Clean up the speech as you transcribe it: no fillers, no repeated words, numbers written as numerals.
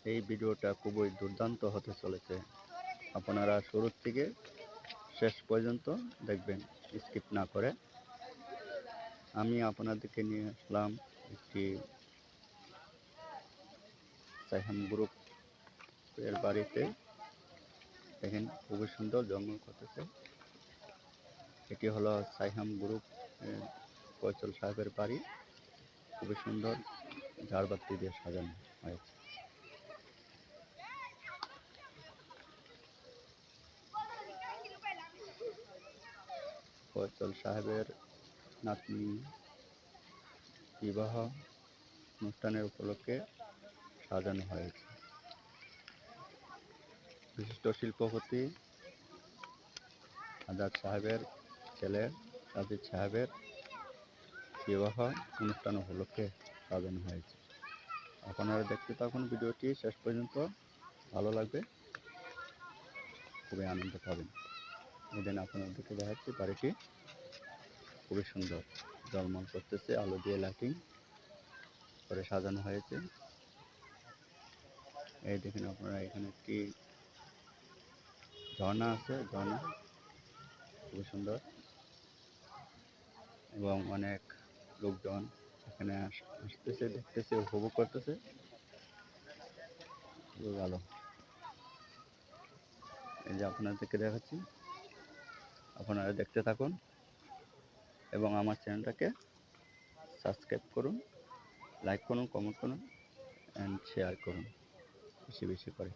এই ভিডিওটা খুবই দুর্দান্ত হতে চলেছে। আপনারা শুরু থেকে শেষ পর্যন্ত দেখবেন, স্কিপ না করে। আমি আপনাদেরকে নিয়ে আসলাম একটি সাইহাম গ্রুপ এর বাড়িতে। দেখেন খুবই সুন্দর জঙ্গল করতেছে। এটি হলো সাইহাম গ্রুপ ফয়সল সাহেবের বাড়ি। খুবই সুন্দর ঝাড়বাতি দিয়ে সাজানো হয়েছে। ফয়সল সাহেবের নাতনি বিবাহ অনুষ্ঠানের উপলক্ষে সাজানো হয়েছে। বিশিষ্ট শিল্পপতি আজাদ সাহেবের ছেলে সাজিদ সাহেবের বিবাহ অনুষ্ঠান উপলক্ষে সাজানো হয়েছে। আপনারা দেখতে থাকুন ভিডিওটি শেষ পর্যন্ত, ভালো লাগবে, খুবই আনন্দ পাবেন। এদিন আপনাদেরকে দেখাচ্ছি বাড়িটি খুবই সুন্দর ঝলমল করতেছে, আলো দিয়ে লাইটিং করে সাজানো হয়েছে। এই দেখেন আপনারা, এখানে একটি ঝর্ণা আছে, ঝর্ণা খুবই সুন্দর এবং অনেক লোকজন এখানে আসতেছে, দেখতেছে, উপভোগ করতেছে, খুবই ভালো। এই যে আপনাদেরকে দেখাচ্ছি, আপনারা দেখতে থাকুন এবং আমার চ্যানেলটাকে সাবস্ক্রাইব করুন, লাইক করুন, কমেন্ট করুন অ্যান্ড শেয়ার করুন বেশি বেশি করে।